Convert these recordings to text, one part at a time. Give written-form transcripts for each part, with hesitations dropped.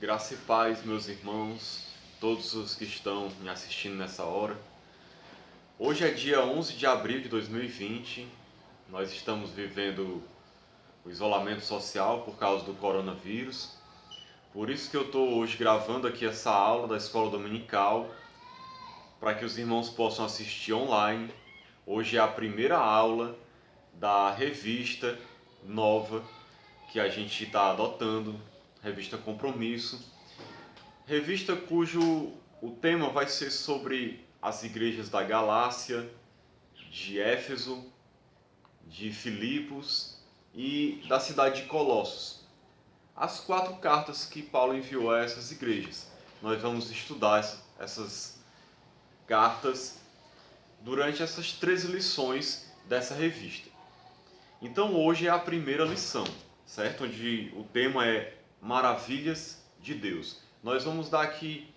Graça e paz, meus irmãos, todos os que estão me assistindo nessa hora. Hoje é dia 11 de abril de 2020, nós estamos vivendo o isolamento social por causa do coronavírus. Por isso que eu estou hoje gravando aqui essa aula da escola dominical, para que os irmãos possam assistir online. Hoje é a primeira aula da revista nova que a gente está adotando, revista Compromisso. Revista cujo o tema vai ser sobre as igrejas da Galácia, de Éfeso, de Filipos e da cidade de Colossos. As 4 cartas que Paulo enviou a essas igrejas. Nós vamos estudar essas cartas durante essas 13 lições dessa revista. Então hoje é a primeira lição, certo? Onde o tema é Maravilhas de Deus. Nós vamos dar aqui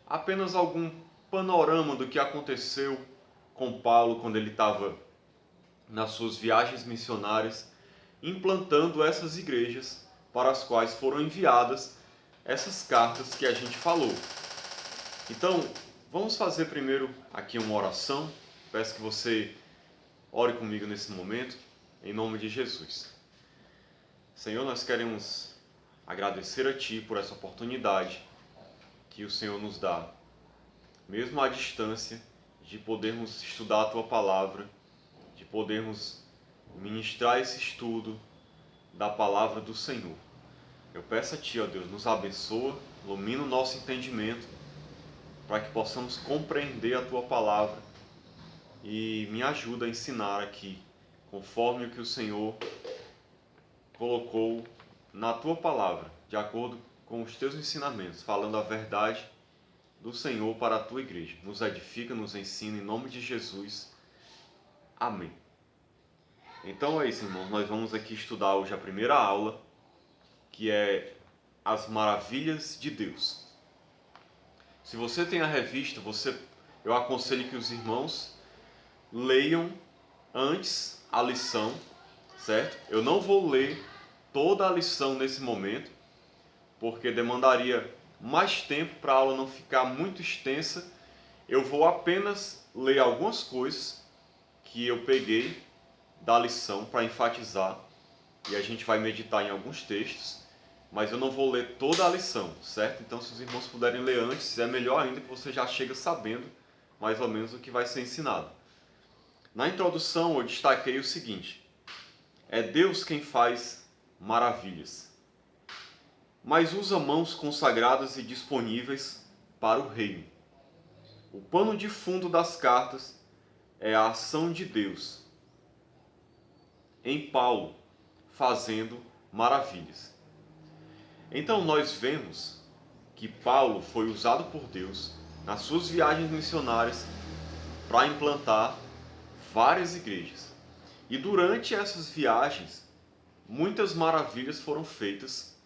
apenas algum panorama do que aconteceu com Paulo quando ele estava nas suas viagens missionárias, implantando essas igrejas para as quais foram enviadas essas cartas que a gente falou. Então, vamos fazer primeiro aqui uma oração. Peço que você ore comigo nesse momento, em nome de Jesus. Senhor, nós queremos agradecer a Ti por essa oportunidade que o Senhor nos dá, mesmo à distância, de podermos estudar a Tua Palavra, de podermos ministrar esse estudo da Palavra do Senhor. Eu peço a Ti, ó Deus, nos abençoa, ilumina o nosso entendimento, para que possamos compreender a Tua Palavra e me ajuda a ensinar aqui, conforme o que o Senhor colocou na Tua Palavra, de acordo com os Teus ensinamentos, falando a verdade do Senhor para a Tua igreja. Nos edifica, nos ensina, em nome de Jesus. Amém. Então é isso, irmãos. Nós vamos aqui estudar hoje a primeira aula, que é as maravilhas de Deus. Se você tem a revista, eu aconselho que os irmãos leiam antes a lição, certo? Eu não vou ler toda a lição nesse momento, porque demandaria mais tempo para a aula não ficar muito extensa. Eu vou apenas ler algumas coisas que eu peguei da lição para enfatizar, e a gente vai meditar em alguns textos, mas eu não vou ler toda a lição, certo? Então, se os irmãos puderem ler antes, é melhor ainda, que você já chega sabendo mais ou menos o que vai ser ensinado. Na introdução eu destaquei o seguinte: é Deus quem faz maravilhas, mas usa mãos consagradas e disponíveis para o reino. O pano de fundo das cartas é a ação de Deus em Paulo, fazendo maravilhas. Então nós vemos que Paulo foi usado por Deus nas suas viagens missionárias para implantar várias igrejas. E durante essas viagens, muitas maravilhas foram feitas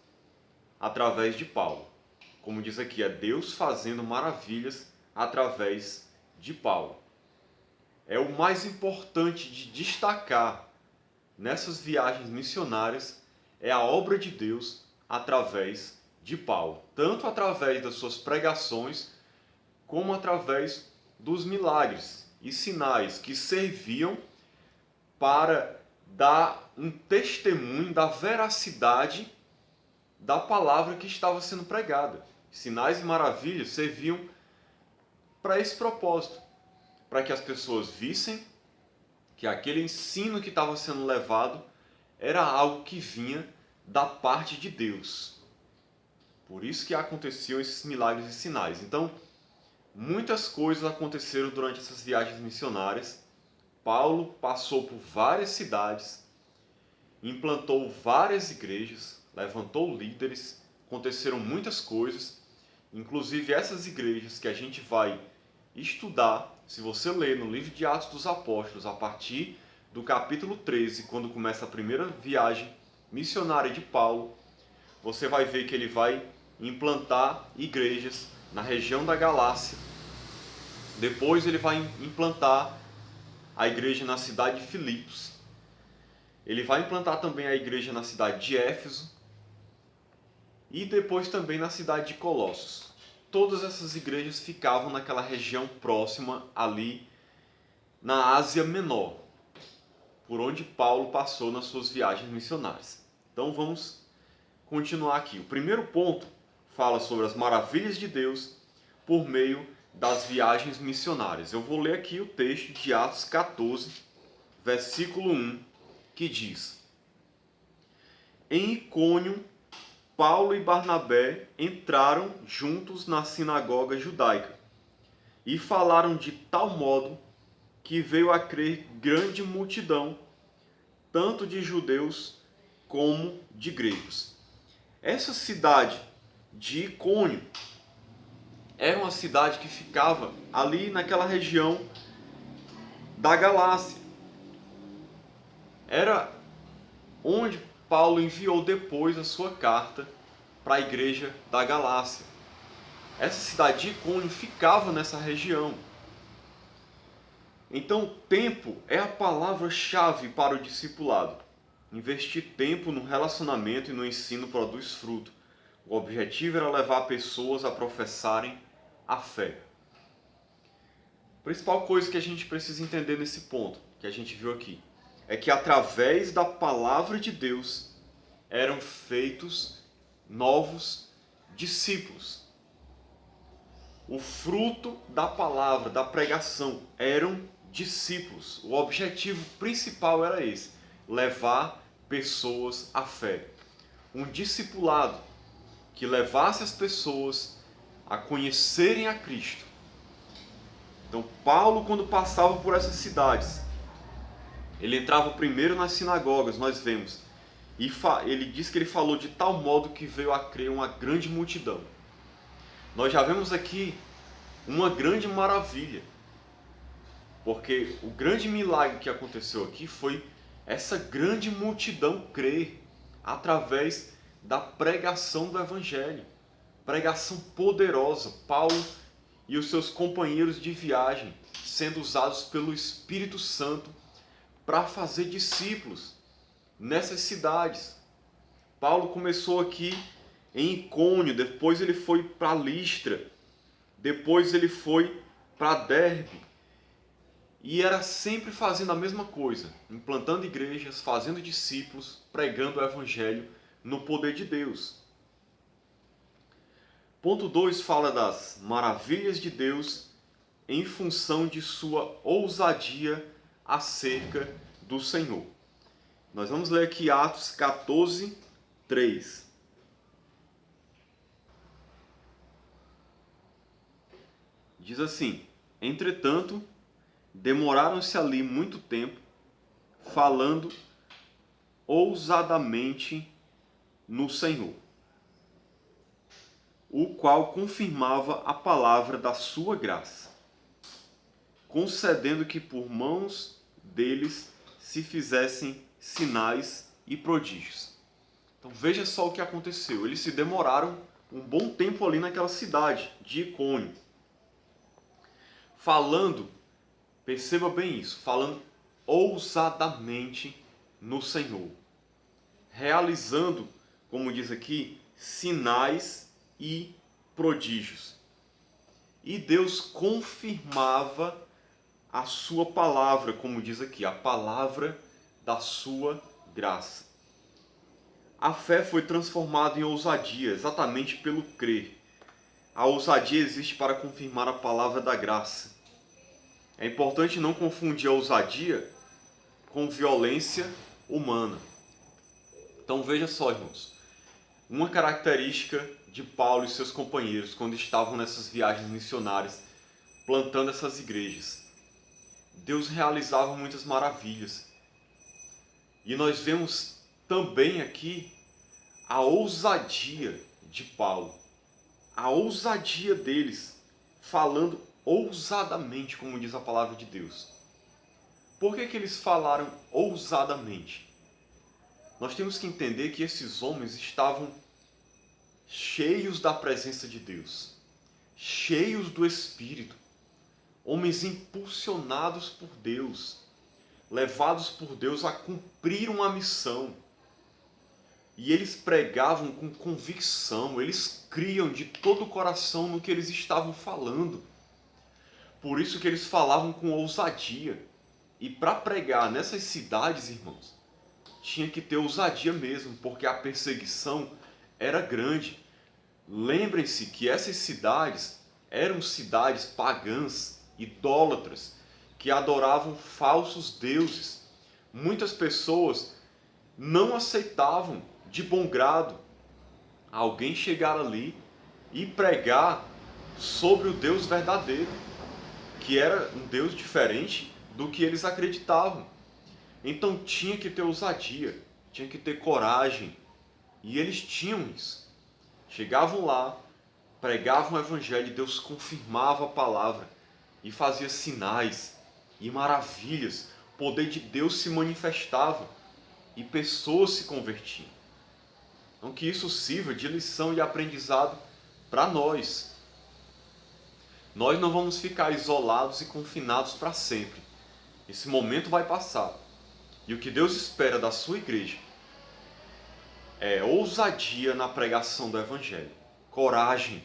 através de Paulo. Como diz aqui, é Deus fazendo maravilhas através de Paulo. É o mais importante de destacar nessas viagens missionárias, é a obra de Deus através de Paulo. Tanto através das suas pregações, como através dos milagres e sinais que serviam para dar um testemunho da veracidade da palavra que estava sendo pregada. Sinais e maravilhas serviam para esse propósito, para que as pessoas vissem que aquele ensino que estava sendo levado era algo que vinha da parte de Deus. Por isso que aconteciam esses milagres e sinais. Então, muitas coisas aconteceram durante essas viagens missionárias. Paulo passou por várias cidades, implantou várias igrejas, levantou líderes, aconteceram muitas coisas. Inclusive essas igrejas que a gente vai estudar, se você ler no livro de Atos dos Apóstolos, a partir do capítulo 13, quando começa a primeira viagem missionária de Paulo, você vai ver que ele vai implantar igrejas na região da Galácia. Depois ele vai implantar a igreja na cidade de Filipos. Ele vai implantar também a igreja na cidade de Éfeso. e depois também na cidade de Colossos. Todas essas igrejas ficavam naquela região próxima ali na Ásia Menor, por onde Paulo passou nas suas viagens missionárias. Então vamos continuar aqui. O primeiro ponto fala sobre as maravilhas de Deus por meio das viagens missionárias. Eu vou ler aqui o texto de Atos 14, versículo 1, que diz: Em Icônio, Paulo e Barnabé entraram juntos na sinagoga judaica e falaram de tal modo que veio a crer grande multidão, tanto de judeus como de gregos. Essa cidade de Icônio era uma cidade que ficava ali naquela região da Galácia. Era onde Paulo enviou depois a sua carta para a igreja da Galácia. Essa cidade de Icônio ficava nessa região. Então, tempo é a palavra-chave para o discipulado. Investir tempo no relacionamento e no ensino produz fruto. O objetivo era levar pessoas a professarem a fé. A principal coisa que a gente precisa entender nesse ponto, que a gente viu aqui, é que através da palavra de Deus eram feitos novos discípulos. O fruto da palavra, da pregação, eram discípulos. O objetivo principal era esse: levar pessoas à fé. Um discipulado que levasse as pessoas a conhecerem a Cristo. Então, Paulo, quando passava por essas cidades, ele entrava primeiro nas sinagogas, nós vemos, e ele diz que ele falou de tal modo que veio a crer uma grande multidão. Nós já vemos aqui uma grande maravilha, porque o grande milagre que aconteceu aqui foi essa grande multidão crer através da pregação do Evangelho. Pregação poderosa. Paulo e os seus companheiros de viagem sendo usados pelo Espírito Santo para fazer discípulos nessas cidades. Paulo começou aqui em Icônio, depois ele foi para Listra, depois ele foi para Derbe. E era sempre fazendo a mesma coisa, implantando igrejas, fazendo discípulos, pregando o Evangelho no poder de Deus. Ponto 2 fala das maravilhas de Deus em função de sua ousadia acerca do Senhor. Nós vamos ler aqui Atos 14, 3. Diz assim: Entretanto, demoraram-se ali muito tempo, falando ousadamente no Senhor, o qual confirmava a palavra da sua graça, concedendo que por mãos deles se fizessem sinais e prodígios. Então veja só o que aconteceu. Eles se demoraram um bom tempo ali naquela cidade de Icônio, falando, perceba bem isso, falando ousadamente no Senhor, realizando, como diz aqui, sinais e prodígios. E Deus confirmava a sua palavra, como diz aqui, a palavra da sua graça. A fé foi transformada em ousadia, exatamente pelo crer. A ousadia existe para confirmar a palavra da graça. É importante não confundir a ousadia com violência humana. Então veja só, irmãos, uma característica de Paulo e seus companheiros quando estavam nessas viagens missionárias, plantando essas igrejas. Deus realizava muitas maravilhas. E nós vemos também aqui a ousadia de Paulo. A ousadia deles, falando ousadamente, como diz a palavra de Deus. Por que eles falaram ousadamente? Nós temos que entender que esses homens estavam cheios da presença de Deus, cheios do Espírito, homens impulsionados por Deus, levados por Deus a cumprir uma missão. E eles pregavam com convicção, eles criam de todo o coração no que eles estavam falando. Por isso que eles falavam com ousadia. E para pregar nessas cidades, irmãos, tinha que ter ousadia mesmo, porque a perseguição era grande. Lembrem-se que essas cidades eram cidades pagãs, idólatras, que adoravam falsos deuses. Muitas pessoas não aceitavam de bom grado alguém chegar ali e pregar sobre o Deus verdadeiro, que era um Deus diferente do que eles acreditavam. Então tinha que ter ousadia, tinha que ter coragem, e eles tinham isso. Chegavam lá, pregavam o evangelho, e Deus confirmava a palavra e fazia sinais e maravilhas. O poder de Deus se manifestava e pessoas se convertiam. Então que isso sirva de lição e aprendizado para nós. Nós não vamos ficar isolados e confinados para sempre. Esse momento vai passar. E o que Deus espera da sua igreja é ousadia na pregação do evangelho. Coragem.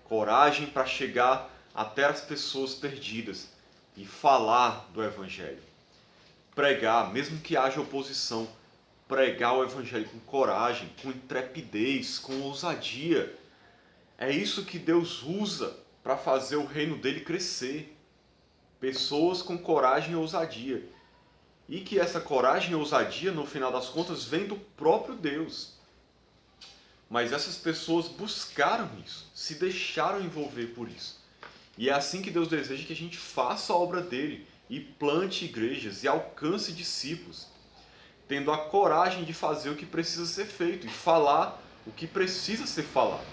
Coragem para chegar até as pessoas perdidas e falar do evangelho. Pregar, mesmo que haja oposição, pregar o evangelho com coragem, com intrepidez, com ousadia. É isso que Deus usa para fazer o reino dele crescer. Pessoas com coragem e ousadia. E que essa coragem e ousadia, no final das contas, vem do próprio Deus. Mas essas pessoas buscaram isso, se deixaram envolver por isso. E é assim que Deus deseja que a gente faça a obra dele e plante igrejas e alcance discípulos, tendo a coragem de fazer o que precisa ser feito e falar o que precisa ser falado.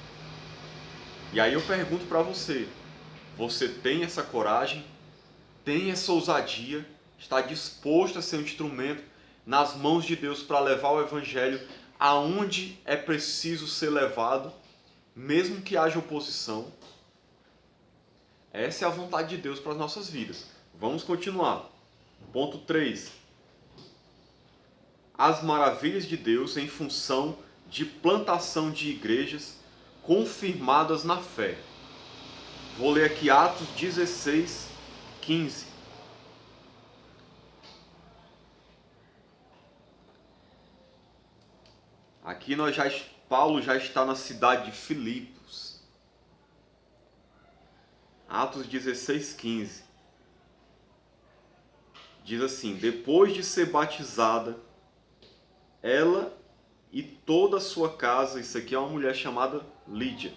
E aí eu pergunto para você, você tem essa coragem? Tem essa ousadia? Está disposto a ser um instrumento nas mãos de Deus para levar o evangelho aonde é preciso ser levado, mesmo que haja oposição? Essa é a vontade de Deus para as nossas vidas. Vamos continuar. Ponto 3. As maravilhas de Deus em função de plantação de igrejas confirmadas na fé. Vou ler aqui Atos 16, 15. Aqui Paulo já está na cidade de Filipos. Atos 16, 15. Diz assim: depois de ser batizada, ela e toda a sua casa, isso aqui é uma mulher chamada Lídia,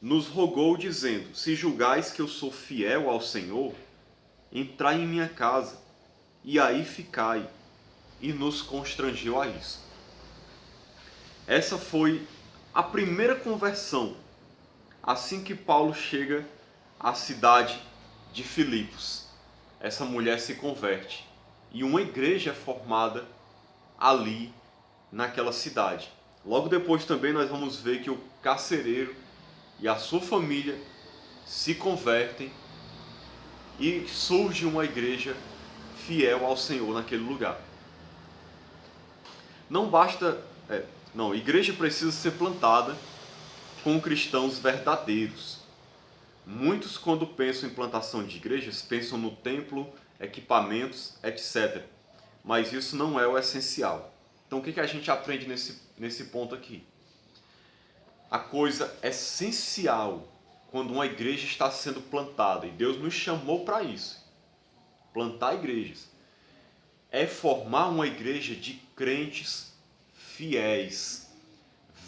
nos rogou dizendo: se julgais que eu sou fiel ao Senhor, entrai em minha casa, e aí ficai. E nos constrangeu a isso. Essa foi a primeira conversão assim que Paulo chega à cidade de Filipos. Essa mulher se converte e uma igreja é formada ali naquela cidade. Logo depois também nós vamos ver que o carcereiro e a sua família se convertem e surge uma igreja fiel ao Senhor naquele lugar. Não basta... a igreja precisa ser plantada com cristãos verdadeiros. Muitos, quando pensam em plantação de igrejas, pensam no templo, equipamentos, etc. Mas isso não é o essencial. Então o que a gente aprende nesse ponto aqui? A coisa essencial quando uma igreja está sendo plantada, e Deus nos chamou para isso, plantar igrejas, é formar uma igreja de crentes fiéis,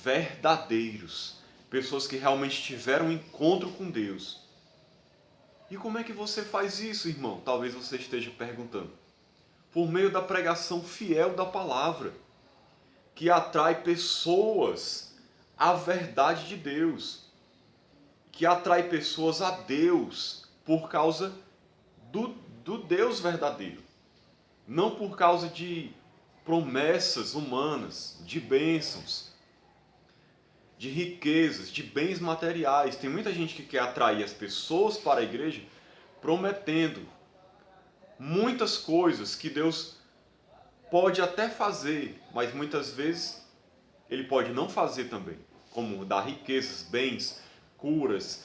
verdadeiros, pessoas que realmente tiveram um encontro com Deus. E como é que você faz isso, irmão? Talvez você esteja perguntando. Por meio da pregação fiel da palavra, que atrai pessoas à verdade de Deus, que atrai pessoas a Deus por causa do Deus verdadeiro, não por causa de promessas humanas, de bênçãos, de riquezas, de bens materiais. Tem muita gente que quer atrair as pessoas para a igreja prometendo muitas coisas que Deus pode até fazer, mas muitas vezes ele pode não fazer também, como dar riquezas, bens, curas,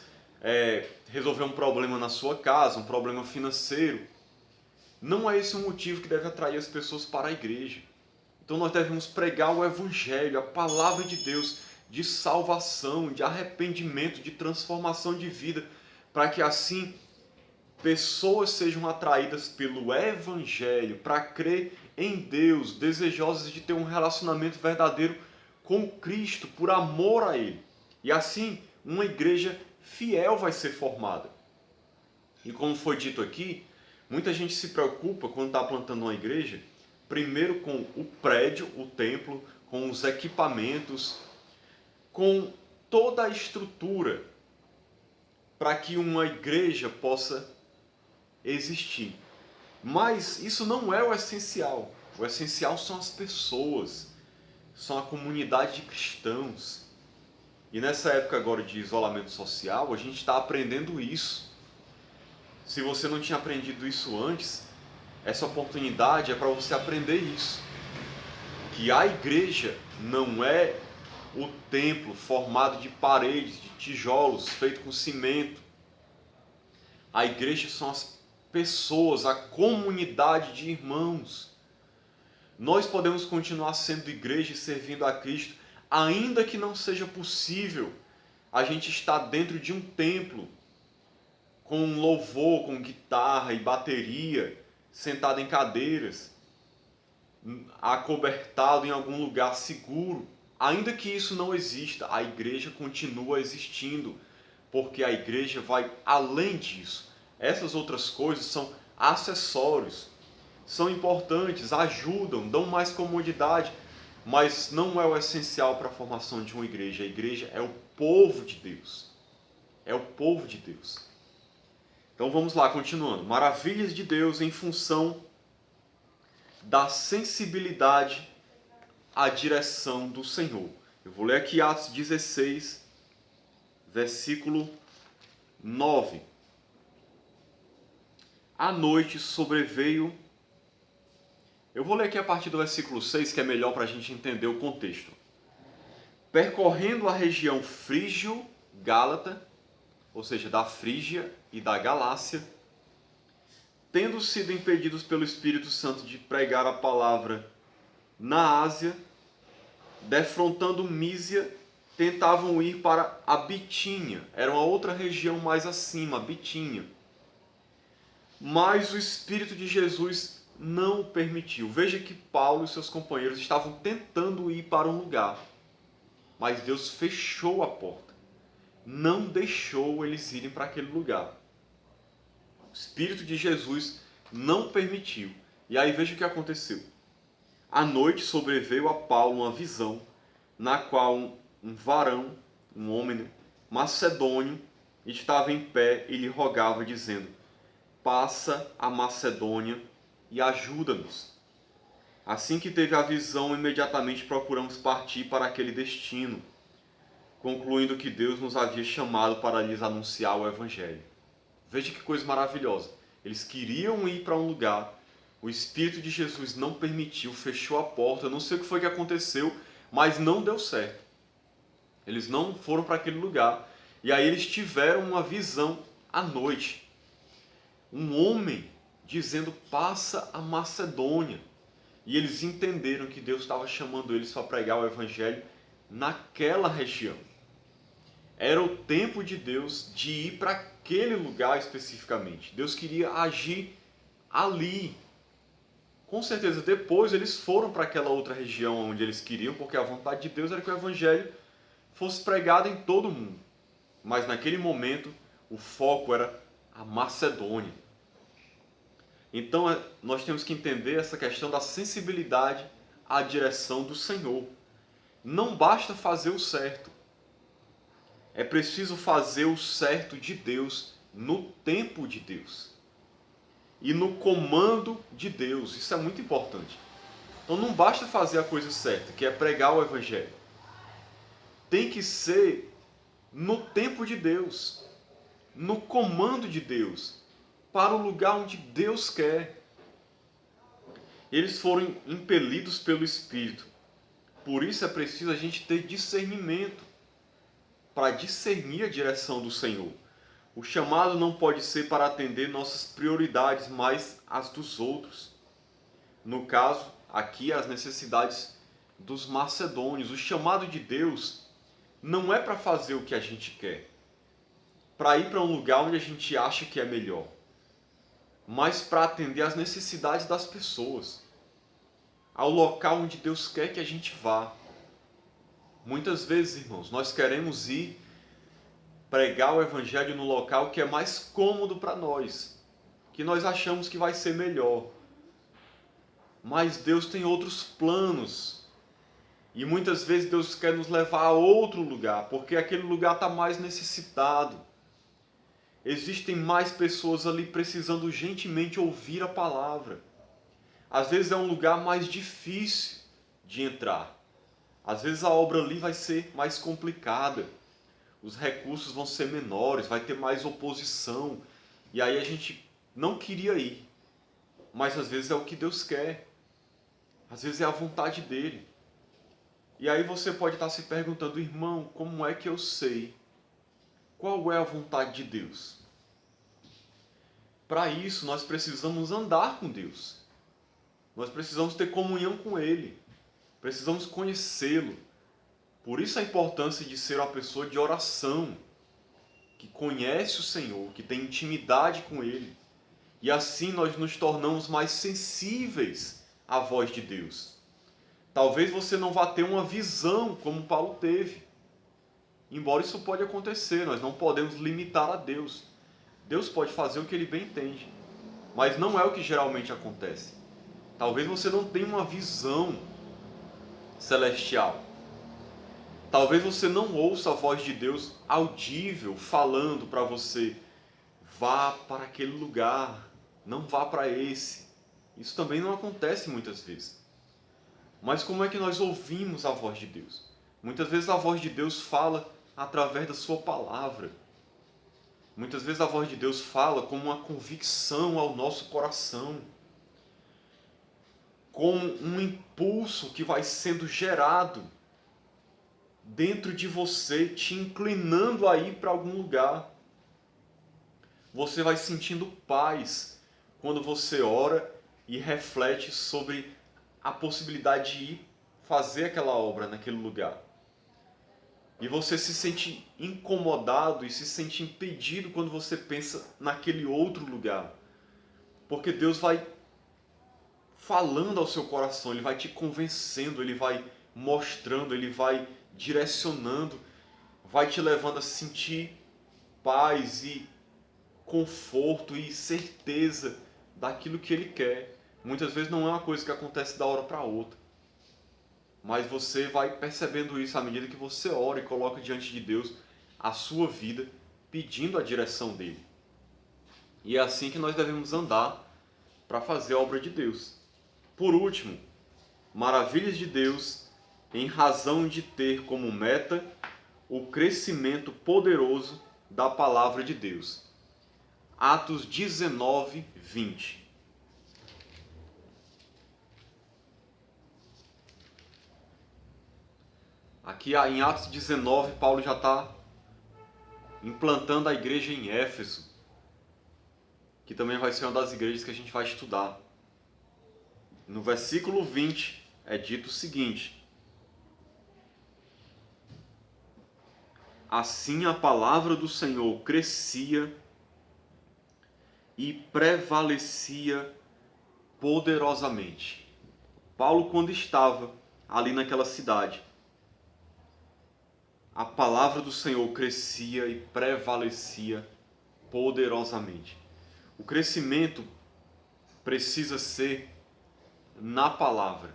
resolver um problema na sua casa, um problema financeiro. Não é esse o motivo que deve atrair as pessoas para a igreja. Então nós devemos pregar o Evangelho, a palavra de Deus, de salvação, de arrependimento, de transformação de vida, para que assim pessoas sejam atraídas pelo Evangelho, para crer em Deus, desejosas de ter um relacionamento verdadeiro com Cristo, por amor a Ele. E assim, uma igreja fiel vai ser formada. E como foi dito aqui, muita gente se preocupa quando está plantando uma igreja, primeiro com o prédio, o templo, com os equipamentos, com toda a estrutura para que uma igreja possa existir. Mas isso não é o essencial. O essencial são as pessoas, são a comunidade de cristãos. E nessa época agora de isolamento social, a gente está aprendendo isso. Se você não tinha aprendido isso antes, essa oportunidade é para você aprender isso. Que a igreja não é o templo formado de paredes, de tijolos, feito com cimento. A igreja são as pessoas, a comunidade de irmãos. Nós podemos continuar sendo igreja e servindo a Cristo, ainda que não seja possível a gente estar dentro de um templo, com louvor, com guitarra e bateria, sentado em cadeiras, acobertado em algum lugar seguro. Ainda que isso não exista, a igreja continua existindo, porque a igreja vai além disso. Essas outras coisas são acessórios, são importantes, ajudam, dão mais comodidade, mas não é o essencial para a formação de uma igreja. A igreja é o povo de Deus. É o povo de Deus. Então vamos lá, continuando. Maravilhas de Deus em função da sensibilidade à direção do Senhor. Eu vou ler aqui Atos 16, versículo 9. À noite sobreveio... Eu vou ler aqui a partir do versículo 6, que é melhor para a gente entender o contexto. Percorrendo a região frígio-gálata, ou seja, da Frígia e da Galácia, tendo sido impedidos pelo Espírito Santo de pregar a palavra na Ásia, defrontando Mísia, tentavam ir para a Bitínia. Era uma outra região mais acima, a Bitínia. Mas o Espírito de Jesus não permitiu. Veja que Paulo e seus companheiros estavam tentando ir para um lugar, mas Deus fechou a porta. Não deixou eles irem para aquele lugar. O Espírito de Jesus não permitiu. E aí veja o que aconteceu. À noite sobreveio a Paulo uma visão, na qual um varão, um homem macedônio, estava em pé e lhe rogava, dizendo: passa a Macedônia e ajuda-nos. Assim que teve a visão, imediatamente procuramos partir para aquele destino, concluindo que Deus nos havia chamado para lhes anunciar o Evangelho. Veja que coisa maravilhosa. Eles queriam ir para um lugar, o Espírito de Jesus não permitiu, fechou a porta. Eu não sei o que foi que aconteceu, mas não deu certo. Eles não foram para aquele lugar. E aí eles tiveram uma visão à noite. Um homem dizendo: passa a Macedônia. E eles entenderam que Deus estava chamando eles para pregar o Evangelho naquela região. Era o tempo de Deus de ir para aquele lugar especificamente. Deus queria agir ali. Com certeza depois eles foram para aquela outra região onde eles queriam, porque a vontade de Deus era que o Evangelho fosse pregado em todo o mundo. Mas naquele momento o foco era a Macedônia. Então nós temos que entender essa questão da sensibilidade à direção do Senhor. Não basta fazer o certo. É preciso fazer o certo de Deus no tempo de Deus. E no comando de Deus. Isso é muito importante. Então não basta fazer a coisa certa, que é pregar o Evangelho. Tem que ser no tempo de Deus, no comando de Deus, para o lugar onde Deus quer. Eles foram impelidos pelo Espírito. Por isso é preciso a gente ter discernimento para discernir a direção do Senhor. O chamado não pode ser para atender nossas prioridades, mas as dos outros. No caso, aqui as necessidades dos macedônios. O chamado de Deus não é para fazer o que a gente quer, para ir para um lugar onde a gente acha que é melhor, mas para atender às necessidades das pessoas, ao local onde Deus quer que a gente vá. Muitas vezes, irmãos, nós queremos ir pregar o Evangelho no local que é mais cômodo para nós, que nós achamos que vai ser melhor. Mas Deus tem outros planos. E muitas vezes Deus quer nos levar a outro lugar, porque aquele lugar está mais necessitado. Existem mais pessoas ali precisando urgentemente ouvir a palavra. Às vezes é um lugar mais difícil de entrar. Às vezes a obra ali vai ser mais complicada. Os recursos vão ser menores, vai ter mais oposição. E aí a gente não queria ir. Mas às vezes é o que Deus quer. Às vezes é a vontade dele. E aí você pode estar se perguntando, irmão, como é que eu sei qual é a vontade de Deus? Para isso nós precisamos andar com Deus. Nós precisamos ter comunhão com Ele. Precisamos conhecê-lo. Por isso a importância de ser uma pessoa de oração, que conhece o Senhor, que tem intimidade com Ele. E assim nós nos tornamos mais sensíveis à voz de Deus. Talvez você não vá ter uma visão como Paulo teve. Embora isso pode acontecer, nós não podemos limitar a Deus. Deus pode fazer o que Ele bem entende. Mas não é o que geralmente acontece. Talvez você não tenha uma visão celestial. Talvez você não ouça a voz de Deus audível falando para você: vá para aquele lugar, não vá para esse. Isso também não acontece muitas vezes. Mas como é que nós ouvimos a voz de Deus? Muitas vezes a voz de Deus fala através da sua palavra. Muitas vezes a voz de Deus fala como uma convicção ao nosso coração, como um impulso que vai sendo gerado dentro de você, te inclinando a ir para algum lugar. Você vai sentindo paz quando você ora e reflete sobre a possibilidade de ir fazer aquela obra naquele lugar. E você se sente incomodado e se sente impedido quando você pensa naquele outro lugar. Porque Deus vai falando ao seu coração, Ele vai te convencendo, Ele vai mostrando, Ele vai direcionando, vai te levando a sentir paz e conforto e certeza daquilo que Ele quer. Muitas vezes não é uma coisa que acontece da hora para outra, mas você vai percebendo isso à medida que você ora e coloca diante de Deus a sua vida, pedindo a direção dele. E é assim que nós devemos andar para fazer a obra de Deus. Por último, maravilhas de Deus em razão de ter como meta o crescimento poderoso da palavra de Deus. Atos 19, 20. Aqui em Atos 19, Paulo já está implantando a igreja em Éfeso, que também vai ser uma das igrejas que a gente vai estudar. No versículo 20 é dito o seguinte: assim a palavra do Senhor crescia e prevalecia poderosamente. Paulo, quando estava ali naquela cidade, a palavra do Senhor crescia e prevalecia poderosamente. O crescimento precisa ser na palavra.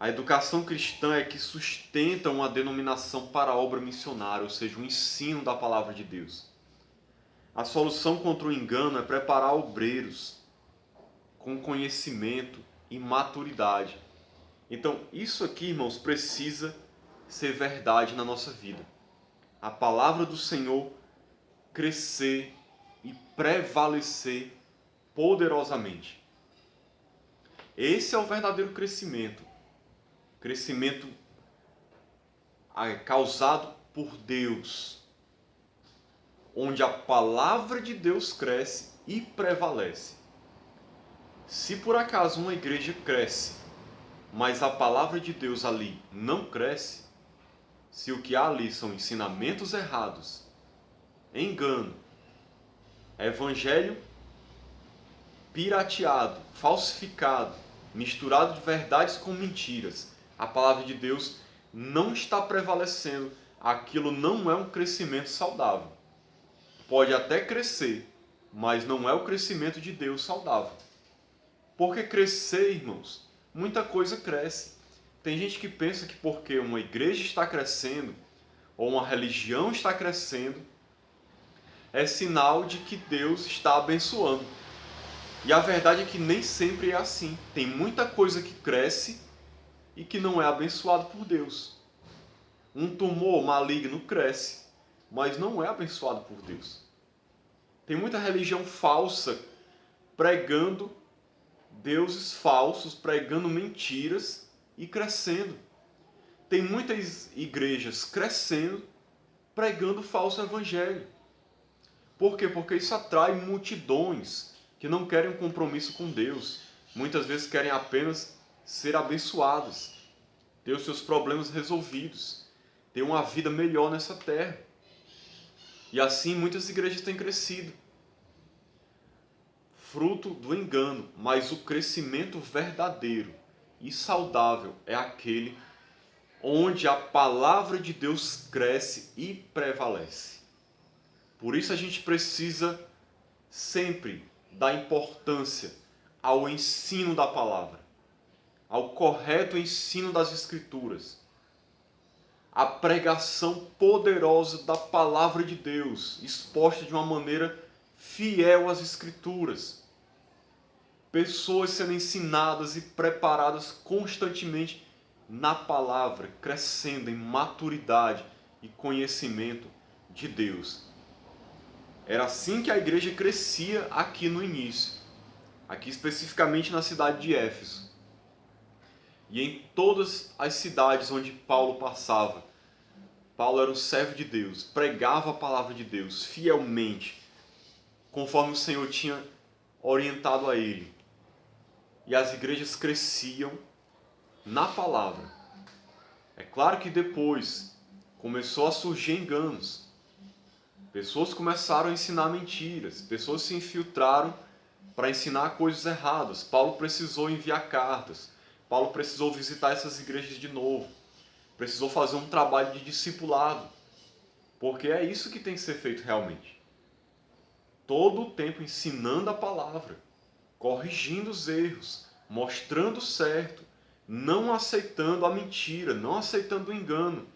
A educação cristã é que sustenta uma denominação para a obra missionária, ou seja, o ensino da palavra de Deus. A solução contra o engano é preparar obreiros com conhecimento e maturidade. Então, isso aqui, irmãos, precisa ser verdade na nossa vida. A palavra do Senhor crescer e prevalecer poderosamente. Esse é o verdadeiro crescimento. Crescimento causado por Deus, onde a palavra de Deus cresce e prevalece. Se por acaso uma igreja cresce, mas a palavra de Deus ali não cresce, se o que há ali são ensinamentos errados, engano, evangelho pirateado, falsificado, misturado de verdades com mentiras, a palavra de Deus não está prevalecendo, aquilo não é um crescimento saudável. Pode até crescer, mas não é o crescimento de Deus saudável. Porque crescer, irmãos, muita coisa cresce. Tem gente que pensa que porque uma igreja está crescendo, ou uma religião está crescendo, é sinal de que Deus está abençoando. E a verdade é que nem sempre é assim. Tem muita coisa que cresce e que não é abençoado por Deus. Um tumor maligno cresce, mas não é abençoado por Deus. Tem muita religião falsa pregando deuses falsos, pregando mentiras e crescendo. Tem muitas igrejas crescendo, pregando falso evangelho. Por quê? Porque isso atrai multidões que não querem um compromisso com Deus. Muitas vezes querem apenas ser abençoados, ter os seus problemas resolvidos, ter uma vida melhor nessa terra. E assim muitas igrejas têm crescido, fruto do engano, mas o crescimento verdadeiro e saudável é aquele onde a palavra de Deus cresce e prevalece. Por isso a gente precisa sempre dar importância ao ensino da palavra, ao correto ensino das Escrituras, à pregação poderosa da palavra de Deus, exposta de uma maneira fiel às Escrituras. Pessoas sendo ensinadas e preparadas constantemente na palavra, crescendo em maturidade e conhecimento de Deus. Era assim que a igreja crescia aqui no início, aqui especificamente na cidade de Éfeso. E em todas as cidades onde Paulo passava, Paulo era um servo de Deus, pregava a palavra de Deus fielmente, conforme o Senhor tinha orientado a ele. E as igrejas cresciam na palavra. É claro que depois começou a surgir enganos. Pessoas começaram a ensinar mentiras, pessoas se infiltraram para ensinar coisas erradas. Paulo precisou enviar cartas, Paulo precisou visitar essas igrejas de novo, precisou fazer um trabalho de discipulado, porque é isso que tem que ser feito realmente. Todo o tempo ensinando a palavra, corrigindo os erros, mostrando o certo, não aceitando a mentira, não aceitando o engano,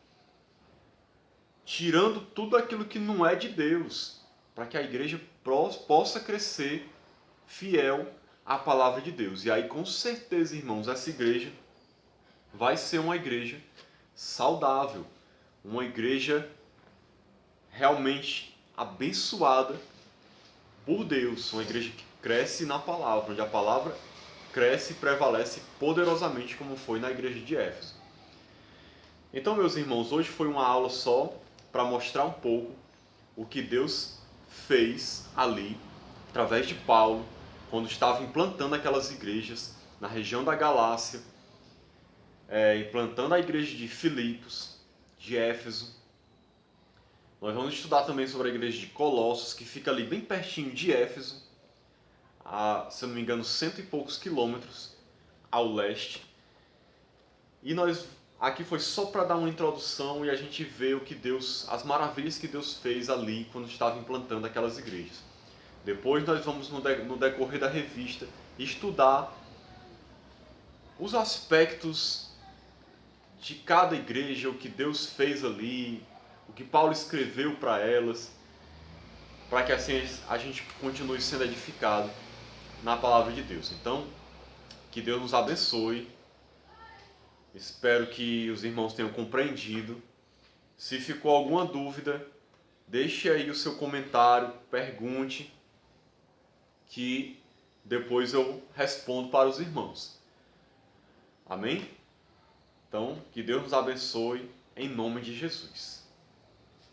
tirando tudo aquilo que não é de Deus, para que a igreja possa crescer fiel à palavra de Deus. E aí, com certeza, irmãos, essa igreja vai ser uma igreja saudável, uma igreja realmente abençoada por Deus, uma igreja que cresce na palavra, onde a palavra cresce e prevalece poderosamente, como foi na igreja de Éfeso. Então, meus irmãos, hoje foi uma aula só para mostrar um pouco o que Deus fez ali, através de Paulo, quando estava implantando aquelas igrejas na região da Galácia, implantando a igreja de Filipos, de Éfeso. Nós vamos estudar também sobre a igreja de Colossos, que fica ali bem pertinho de Éfeso, a, se eu não me engano, 100 e poucos quilômetros ao leste. E nós aqui foi só para dar uma introdução e a gente vê o que Deus, as maravilhas que Deus fez ali quando estava implantando aquelas igrejas. Depois nós vamos no decorrer da revista estudar os aspectos de cada igreja, o que Deus fez ali, o que Paulo escreveu para elas, para que assim a gente continue sendo edificado na palavra de Deus. Então, que Deus nos abençoe. Espero que os irmãos tenham compreendido. Se ficou alguma dúvida, deixe aí o seu comentário, pergunte, que depois eu respondo para os irmãos. Amém? Então, que Deus nos abençoe em nome de Jesus.